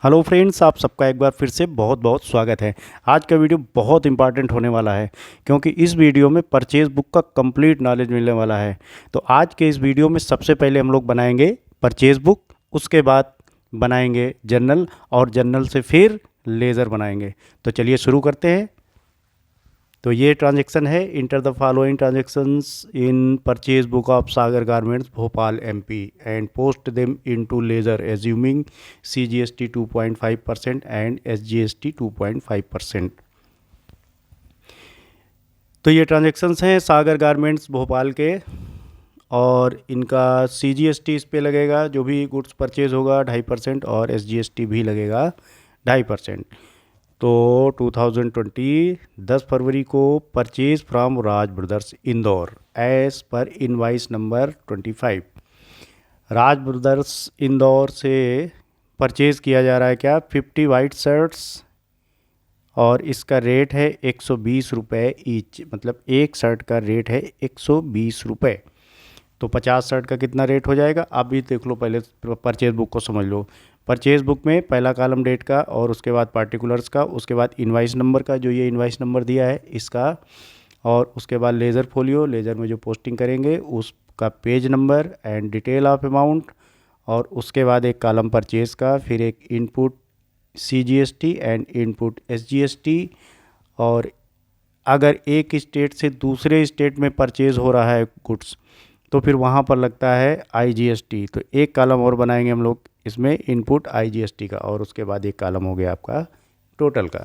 Hello friends, आप सबका एक बार फिर से बहुत बहुत स्वागत है। आज का वीडियो बहुत इंपॉर्टेंट होने वाला है क्योंकि इस वीडियो में परचेज बुक का कंप्लीट नॉलेज मिलने वाला है। तो आज के इस वीडियो में सबसे पहले हम लोग बनाएंगे परचेज बुक, उसके बाद बनाएंगे जर्नल और जर्नल से फिर लेज़र बनाएंगे। तो चलिए शुरू करते हैं। तो ये ट्रांजैक्शन है, enter the following transactions in purchase book of Sagar garments Bhopal MP and post them into ledger assuming CGST 2.5% and SGST 2.5%। तो ये ट्रांजैक्शंस हैं सागर गारमेंट्स भोपाल के, और इनका CGST इस पे लगेगा, जो भी गुड्स परचेज होगा 2.5%, और SGST भी लगेगा 2.5%। तो 2020 10 फरवरी को purchase from Raj brothers Indore as per invoice number 25। Raj brothers Indore से परचेज़ किया जा रहा है क्या, 50 वाइट शर्ट्स, और इसका रेट है 120 रुपये ईच, मतलब एक शर्ट का रेट है 120 रुपये। तो 50 शर्ट का कितना रेट हो जाएगा, आप भी देख लो, पहले परचेज बुक को समझ लो। परचेज बुक में पहला कॉलम डेट का, और उसके बाद पार्टिकुलर्स का, उसके बाद इनवाइस नंबर का, जो ये इनवाइस नंबर दिया है इसका, और उसके बाद लेज़र फोलियो, लेज़र में जो पोस्टिंग करेंगे उसका page number and detail of amount, और उसके बाद एक कॉलम परचेज का, फिर एक input CGST and input SGST। और अगर एक स्टेट से दूसरे स्टेट में परचेज़ हो रहा है गुड्स तो फिर वहाँ पर लगता है IGST। तो एक कॉलम और बनाएंगे हम लोग इसमें, इनपुट IGST का, और उसके बाद एक कॉलम हो गया आपका टोटल का।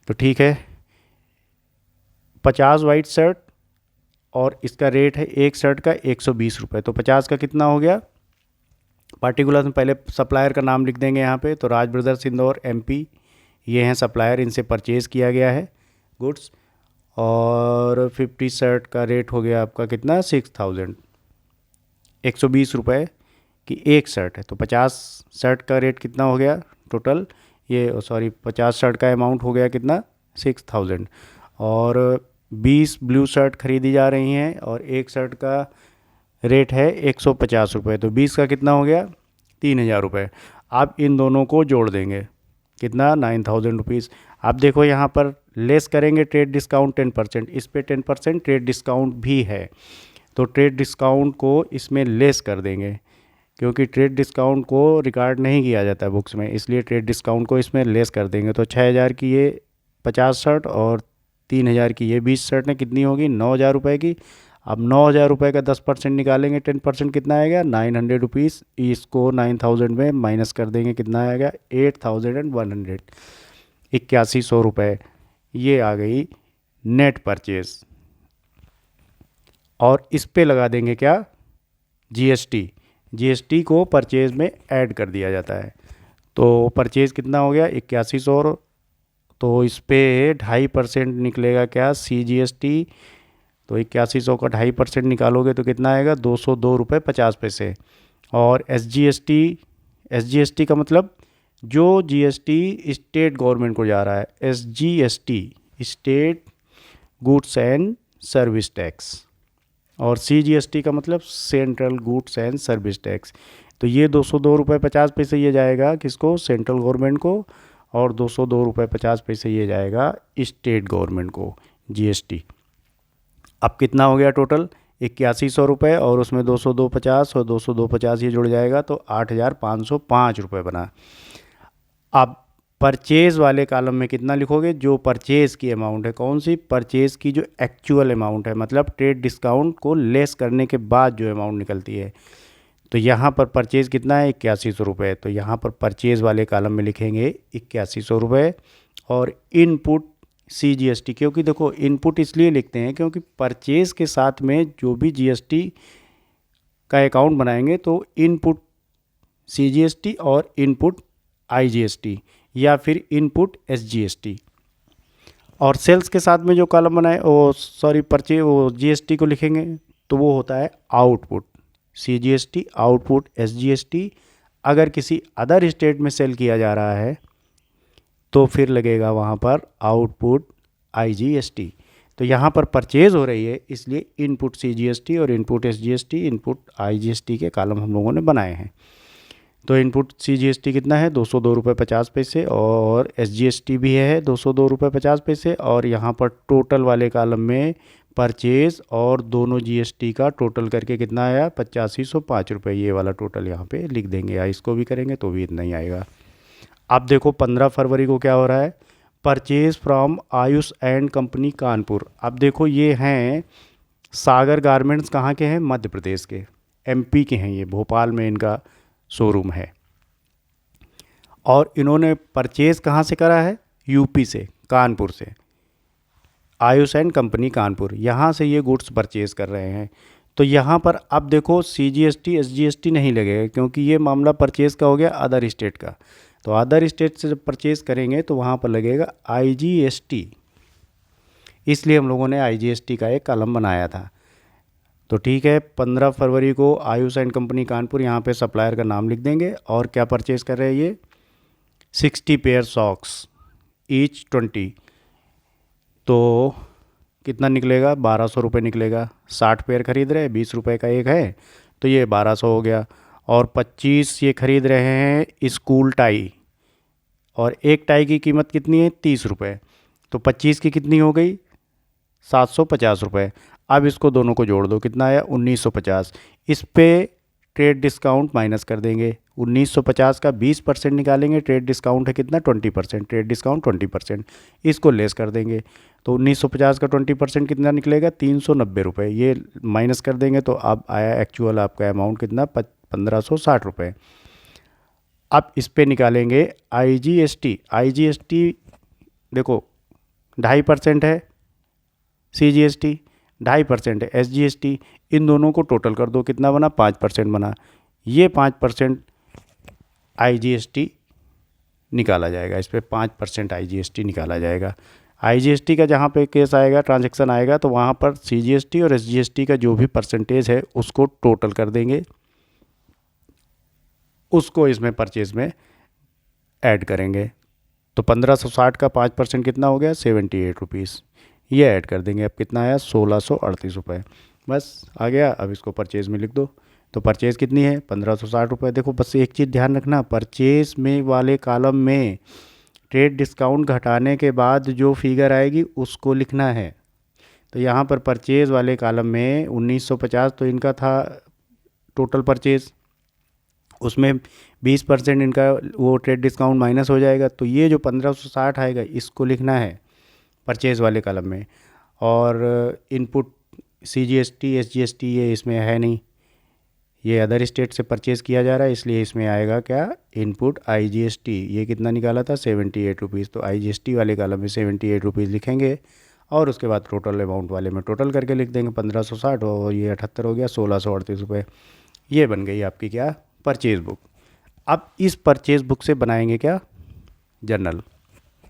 तो ठीक है, 50 वाइट शर्ट और इसका रेट है एक शर्ट का 120 रुपये। तो 50 का कितना हो गया, पार्टिकुलर में पहले सप्लायर का नाम लिख देंगे यहाँ पे। तो राज ब्रदर्स इंदौर MP, ये हैं सप्लायर, इनसे परचेज़ किया गया है गुड्स। और 50 शर्ट का रेट हो गया आपका कितना, 6000, 120 रुपये की एक शर्ट है। तो 50 शर्ट का रेट कितना हो गया टोटल, ये सॉरी 50 शर्ट का अमाउंट हो गया कितना, 6000। और 20 ब्लू शर्ट खरीदी जा रही हैं और एक शर्ट का रेट है 150 रुपये। तो 20 का कितना हो गया, 3000 रुपये। आप इन दोनों को जोड़ देंगे, कितना, 9000 रुपीज़। आप देखो यहाँ पर लेस करेंगे ट्रेड डिस्काउंट 10%, इस पे 10% ट्रेड डिस्काउंट भी है। तो ट्रेड डिस्काउंट को इसमें लेस कर देंगे, क्योंकि ट्रेड डिस्काउंट को रिकॉर्ड नहीं किया जाता है बुक्स में, इसलिए ट्रेड डिस्काउंट को इसमें लेस कर देंगे। तो 6000 की ये 50 शर्ट और 3000 की ये 20 शर्ट ने कितनी होगी, 9000 रुपये की। अब 9000 रुपये का 10% निकालेंगे, 10% कितना आएगा, 900 रुपीज़। इसको 9000 में माइनस कर देंगे, कितना आएगा, 8100, 8100 रुपये। ये आ गई नेट परचेज। और इस पे लगा देंगे क्या, GST को परचेज में ऐड कर दिया जाता है। तो परचेज कितना हो गया, 8100। तो इस पे 2.5% निकलेगा क्या, CGST। तो 8100 का 2.5% निकालोगे तो कितना आएगा, 202 रुपये 50 पैसे। और SGST का मतलब जो GST स्टेट गवर्नमेंट को जा रहा है, SGST state goods and service tax, और CGST का मतलब central goods and service tax. तो ये 202 रुपये 50 पैसे ये जाएगा किसको, सेंट्रल गवर्नमेंट को, और 202 रुपये 50 पैसे ये जाएगा स्टेट गवर्नमेंट को, GST। अब कितना हो गया टोटल, 8100 रुपये, और उसमें 202.50 और 202.50 ये जुड़ जाएगा तो 8505 रुपये बना। अब परचेज़ वाले कॉलम में कितना लिखोगे, जो परचेज़ की अमाउंट है, कौन सी, परचेज़ की जो एक्चुअल अमाउंट है, मतलब ट्रेड डिस्काउंट को लेस करने के बाद जो अमाउंट निकलती है। तो यहाँ पर परचेज़ कितना है, 8100 रुपये। तो यहाँ पर परचेज़ वाले कॉलम में लिखेंगे 8100 रुपये, और इनपुट CGST, क्योंकि देखो इनपुट इसलिए लिखते हैं क्योंकि परचेज़ के साथ में जो भी GST का अकाउंट बनाएंगे तो इनपुट CGST और इनपुट IGST या फिर इनपुट SGST। और सेल्स के साथ में जो कॉलम बनाए, वो सॉरी परचे वो GST को लिखेंगे तो वो होता है आउटपुट, CGST आउटपुट SGST। अगर किसी अदर स्टेट में सेल किया जा रहा है तो फिर लगेगा वहाँ पर आउटपुट IGST। तो यहाँ पर परचेज़ हो रही है इसलिए इनपुट CGST और इनपुट SGST, इनपुट IGST के कॉलम हम लोगों ने बनाए हैं। तो इनपुट CGST कितना है 202 रुपये 50 पैसे, और SGST भी है 202 रुपये 50 पैसे, और यहाँ पर टोटल वाले कॉलम में परचेज और दोनों GST का टोटल करके कितना आया 8505 रुपये। ये वाला टोटल यहाँ पे लिख देंगे, या इसको भी करेंगे तो भी इतना ही आएगा। अब देखो 15 फरवरी को क्या हो रहा है, purchase from Ayush and company Kanpur. अब देखो ये हैं सागर गारमेंट्स, कहाँ के हैं, मध्य प्रदेश के, MP के हैं, ये भोपाल में इनका शोरूम है। और इन्होंने परचेज़ कहाँ से करा है, UP से, कानपुर से, आयुष एंड कंपनी कानपुर, यहाँ से ये गुड्स परचेज़ कर रहे हैं। तो यहाँ पर अब देखो CGST SGST नहीं लगेगा, क्योंकि ये मामला परचेज़ का हो गया अदर स्टेट का। तो अदर स्टेट से जब परचेज़ करेंगे तो वहाँ पर लगेगा IGST, इसलिए हम लोगों ने IGST का एक कॉलम बनाया था। तो ठीक है, 15 फरवरी को आयुष एंड कंपनी कानपुर, यहाँ पे सप्लायर का नाम लिख देंगे। और क्या परचेज कर रहे हैं ये, 60 पेयर सॉक्स, ईच 20, तो कितना निकलेगा 1200 रुपये निकलेगा। 60 पेयर खरीद रहे हैं, 20 रुपये का एक है, तो ये 1200 हो गया। और 25 ये खरीद रहे हैं स्कूल टाई, और एक टाई की कीमत कितनी है 30 रुपये, तो 25 की कितनी हो गई 750 रुपये। अब इसको दोनों को जोड़ दो, कितना आया 1950। इस पे ट्रेड डिस्काउंट माइनस कर देंगे, 1950 का 20% निकालेंगे, ट्रेड डिस्काउंट है कितना 20%, ट्रेड डिस्काउंट 20%, इसको लेस कर देंगे। तो 1950 का 20% कितना निकलेगा 390 रुपये, ये माइनस कर देंगे तो अब आया एक्चुअल आपका अमाउंट कितना 1560 रुपये। अब इस पे निकालेंगे IGST देखो 2.5% है, CGST 2.5% है, SGST, इन दोनों को टोटल कर दो, कितना बना 5% बना। ये 5% IGST निकाला जाएगा, इस पर 5% IGST निकाला जाएगा। IGST का जहाँ पे केस आएगा, ट्रांजैक्शन आएगा, तो वहाँ पर CGST और SGST का जो भी परसेंटेज है उसको टोटल कर देंगे, उसको इसमें परचेज में ऐड करेंगे। तो 1560 का 5% कितना हो गया 78 रुपीज़, ये ऐड कर देंगे। अब कितना आया 1638 रुपये, बस आ गया। अब इसको परचेज़ में लिख दो। तो परचेज़ कितनी है 1560 रुपये। देखो बस एक चीज़ ध्यान रखना, परचेज़ में वाले कॉलम में ट्रेड डिस्काउंट घटाने के बाद जो फिगर आएगी उसको लिखना है। तो यहाँ पर परचेज़ वाले कॉलम में 1950 तो इनका था टोटल परचेज़, उसमें 20% इनका वो ट्रेड डिस्काउंट माइनस हो जाएगा, तो ये जो 1560 आएगा इसको लिखना है परचेज़ वाले कॉलम में। और इनपुट CGST SGST ये इसमें है नहीं, ये अदर स्टेट से परचेज़ किया जा रहा है, इसलिए इसमें आएगा क्या इनपुट IGST। ये कितना निकाला था 78 रुपीज़, तो IGST वाले कॉलम में 78 रुपीज़ लिखेंगे, और उसके बाद टोटल अमाउंट वाले में टोटल करके लिख देंगे 1560, और ये 78 हो गया 1638 रुपये। ये बन गई आपकी क्या परचेज़ बुक। अब इस परचेज़ बुक से बनाएंगे क्या जर्नल,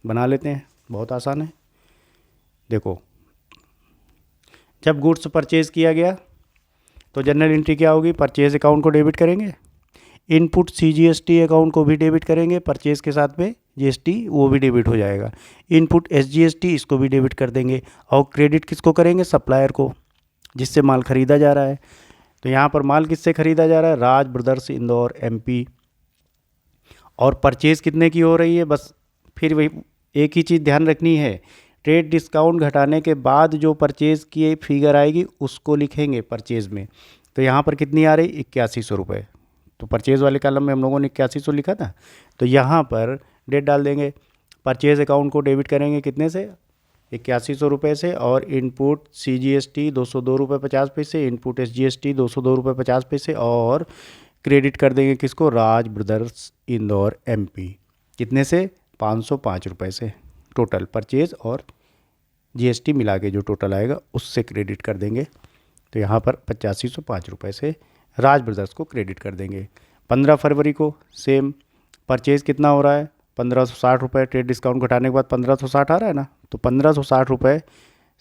बना लेते हैं, बहुत आसान है। देखो जब गुड्स परचेज़ किया गया तो जनरल एंट्री क्या होगी, परचेज़ अकाउंट को डेबिट करेंगे, इनपुट CGST अकाउंट को भी डेबिट करेंगे, परचेज़ के साथ में GST वो भी डेबिट हो जाएगा, इनपुट SGST इसको भी डेबिट कर देंगे, और क्रेडिट किसको करेंगे सप्लायर को जिससे माल ख़रीदा जा रहा है। तो यहाँ पर माल किससे ख़रीदा जा रहा है, राज ब्रदर्स इंदौर MP। और परचेज़ कितने की हो रही है, बस फिर वही एक ही चीज़ ध्यान रखनी है, ट्रेड डिस्काउंट घटाने के बाद जो परचेज़ की फिगर आएगी उसको लिखेंगे परचेज़ में। तो यहाँ पर कितनी आ रही 8100 रुपये, तो परचेज़ वाले कॉलम में हम लोगों ने 8100 लिखा था, तो यहाँ पर डेट डाल देंगे, परचेज़ अकाउंट को डेबिट करेंगे कितने से 8100 रुपये से, और इनपुट CGST 202 रुपये 50 पैसे, इनपुट SGST 202 रुपये 50 पैसे, और क्रेडिट कर देंगे किसको, राज ब्रदर्स इंदौर MP, कितने से 505 रुपये से, टोटल परचेज़ और GST मिला के जो टोटल आएगा उससे क्रेडिट कर देंगे। तो यहाँ पर 8505 रुपये से राज ब्रदर्स को क्रेडिट कर देंगे। 15 फरवरी को सेम परचेज़ कितना हो रहा है 1560 रुपये, ट्रेड डिस्काउंट घटाने के बाद 1560 आ रहा है ना, तो 1560 रुपये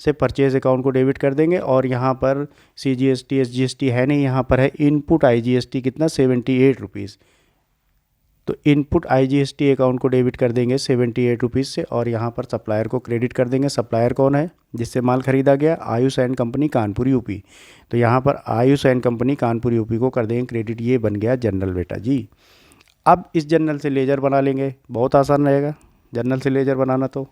से परचेज़ अकाउंट को डेबिट कर देंगे। और यहाँ पर CGST SGST है नहीं, यहाँ पर है इनपुट IGST कितना 78 रुपीज़, तो इनपुट IGST अकाउंट को डेबिट कर देंगे 78 रुपीज़ से, और यहाँ पर सप्लायर को क्रेडिट कर देंगे। सप्लायर कौन है जिससे माल ख़रीदा गया, Ayush and company Kanpur UP। तो यहाँ पर Ayush and company Kanpur UP को कर देंगे क्रेडिट, ये बन गया जनरल बेटा जी। अब इस जर्नल से लेज़र बना लेंगे, बहुत आसान रहेगा जर्नल से लेज़र बनाना, तो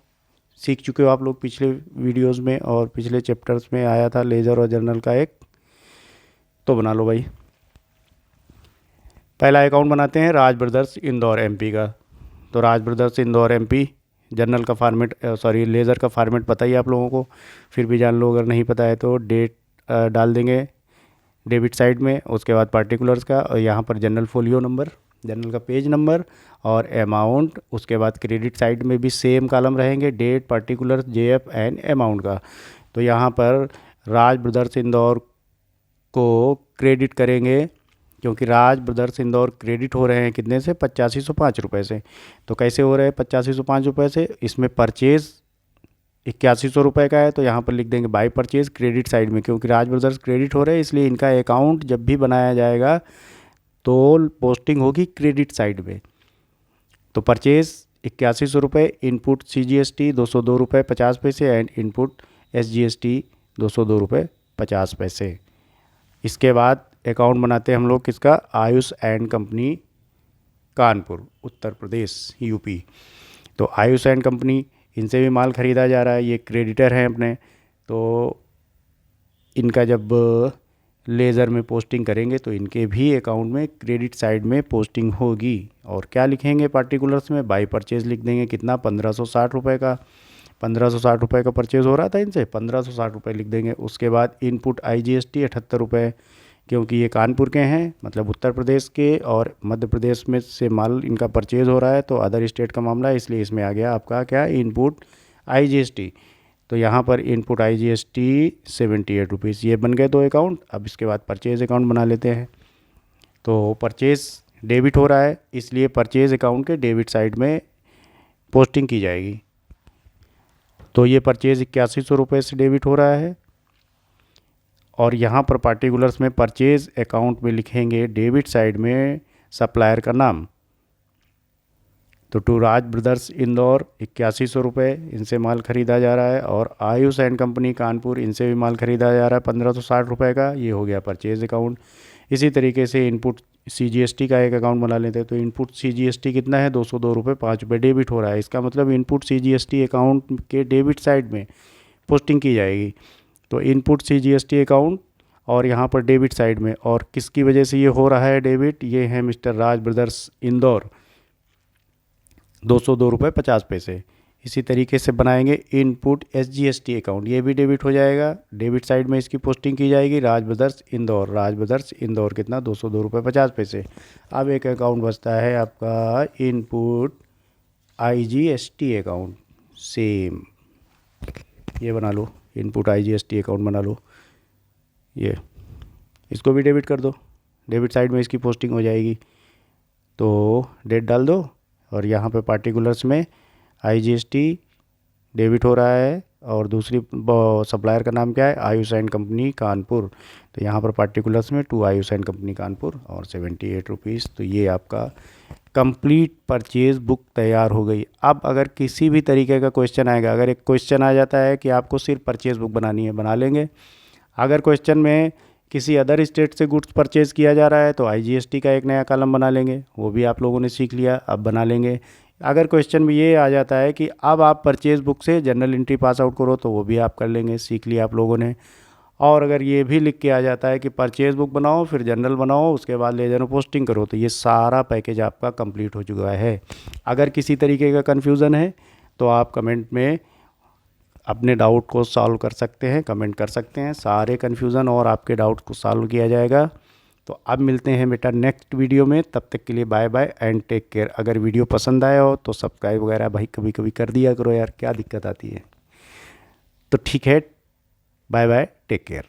सीख चुके हो आप लोग पिछले वीडियोस में और पिछले चैप्टर्स में आया था लेज़र और जर्नल का एक। तो बना लो भाई। पहला अकाउंट बनाते हैं राज ब्रदर्स इंदौर एमपी का। तो राज ब्रदर्स इंदौर एमपी जर्नल का फॉर्मेट लेज़र का फॉर्मेट पता ही आप लोगों को, फिर भी जान लो अगर नहीं पता है तो। डेट डाल देंगे डेबिट साइड में, उसके बाद पार्टिकुलर्स का, और यहाँ पर जनरल फोलियो नंबर, जनरल का पेज नंबर और अमाउंट। उसके बाद क्रेडिट साइड में भी सेम कॉलम रहेंगे, date, particulars, JF and amount का। तो यहाँ पर राज ब्रदर्स इंदौर को क्रेडिट करेंगे, क्योंकि राज ब्रदर्स इंदौर क्रेडिट हो रहे हैं कितने से, 8505 से। तो कैसे हो रहे हैं 8505 से, इसमें परचेज़ 8100 रुपये का है, तो यहाँ पर लिख देंगे बाई परचेज क्रेडिट साइड में, क्योंकि राज ब्रदर्स क्रेडिट हो रहे हैं इसलिए इनका अकाउंट जब भी बनाया जाएगा तो पोस्टिंग होगी क्रेडिट साइड में। तो परचेज 8100 रुपये, इनपुट CGST 202 रुपये 50 पैसे एंड इनपुट SGST 202 रुपये 50 पैसे। इसके बाद अकाउंट बनाते हैं हम लोग किसका, Ayush and company Kanpur Uttar Pradesh UP. तो आयुष एंड कंपनी, इनसे भी माल ख़रीदा जा रहा है, ये क्रेडिटर हैं अपने। तो इनका जब लेज़र में पोस्टिंग करेंगे तो इनके भी अकाउंट में क्रेडिट साइड में पोस्टिंग होगी। और क्या लिखेंगे पार्टिकुलर्स में, बाई परचेज़ लिख देंगे, कितना 1560 रुपये का, 1560 रुपये का परचेज़ हो रहा था इनसे, 1560 रुपये लिख देंगे। उसके बाद इनपुट IGST 78 रुपये, क्योंकि ये कानपुर के हैं मतलब उत्तर प्रदेश के, और मध्य प्रदेश में से माल इनका परचेज़ हो रहा है तो अदर स्टेट का मामला है, इसलिए इसमें आ गया आपका क्या, इनपुट IGST। तो यहाँ पर इनपुट IGST 78 रुपीज़, ये बन गए दो अकाउंट। अब इसके बाद परचेज़ अकाउंट बना लेते हैं। तो परचेज़ डेबिट हो रहा है इसलिए परचेज़ अकाउंट के डेबिट साइड में पोस्टिंग की जाएगी। तो ये परचेज़ 8100 रुपये से डेबिट हो रहा है, और यहाँ पर पार्टिकुलर्स में परचेज़ अकाउंट में लिखेंगे डेबिट साइड में सप्लायर का नाम। तो टू राज ब्रदर्स इंदौर 8100 रुपये, इनसे माल ख़रीदा जा रहा है, और आयुष एंड कंपनी कानपुर, इनसे भी माल ख़रीदा जा रहा है 1560 रुपये का। ये हो गया परचेज़ अकाउंट। इसी तरीके से इनपुट CGST का एक अकाउंट बना लेते हैं। तो इनपुट CGST कितना है, 202 रुपये 5 रुपये डेबिट हो रहा है। इसका मतलब इनपुट CGST अकाउंट के डेबिट साइड में पोस्टिंग की जाएगी। तो इनपुट CGST अकाउंट और यहाँ पर डेबिट साइड में, और किसकी वजह से ये हो रहा है डेबिट, ये है मिस्टर राज ब्रदर्स इंदौर 202 रुपये 50 पैसे। इसी तरीके से बनाएंगे इनपुट SGST अकाउंट, ये भी डेबिट हो जाएगा, डेबिट साइड में इसकी पोस्टिंग की जाएगी राज ब्रदर्स इंदौर, राज ब्रदर्स इंदौर कितना 202 रुपये 50 पैसे। अब एक अकाउंट बचता है आपका इनपुट IGST अकाउंट, सेम ये बना लो, इनपुट IGST अकाउंट बना लो, ये इसको भी डेबिट कर दो, डेबिट साइड में इसकी पोस्टिंग हो जाएगी। तो डेट डाल दो, और यहाँ पे पार्टिकुलर्स में IGST डेबिट हो रहा है, और दूसरी सप्लायर का नाम क्या है, आयुष एंड कंपनी कानपुर। तो यहाँ पर पार्टिकुलर्स में to Ayush and company Kanpur और 78 रुपीज़। तो ये आपका कंप्लीट परचेज बुक तैयार हो गई। अब अगर किसी भी तरीके का क्वेश्चन आएगा, अगर एक क्वेश्चन आ जाता है कि आपको सिर्फ परचेज बुक बनानी है, बना लेंगे। अगर क्वेश्चन में किसी अदर स्टेट से गुड्स परचेज़ किया जा रहा है तो IGST का एक नया कॉलम बना लेंगे, वो भी आप लोगों ने सीख लिया, अब बना लेंगे। अगर क्वेश्चन में ये आ जाता है कि अब आप परचेज़ बुक से जर्नल एंट्री पास आउट करो, तो वो भी आप कर लेंगे, सीख लिया आप लोगों ने। और अगर ये भी लिख के आ जाता है कि परचेज़ बुक बनाओ, फिर जर्नल बनाओ, उसके बाद लेज़र में पोस्टिंग करो, तो ये सारा पैकेज आपका कंप्लीट हो चुका है। अगर किसी तरीके का कन्फ्यूज़न है तो आप कमेंट में अपने डाउट को सॉल्व कर सकते हैं, कमेंट कर सकते हैं, सारे कन्फ्यूज़न और आपके डाउट को सॉल्व किया जाएगा। तो अब मिलते हैं बेटा नेक्स्ट वीडियो में, तब तक के लिए bye bye and take care. अगर वीडियो पसंद आया हो तो सब्सक्राइब वगैरह भाई कभी कभी कर दिया करो यार, क्या दिक्कत आती है। तो ठीक है, बाय बाय, टेक केयर।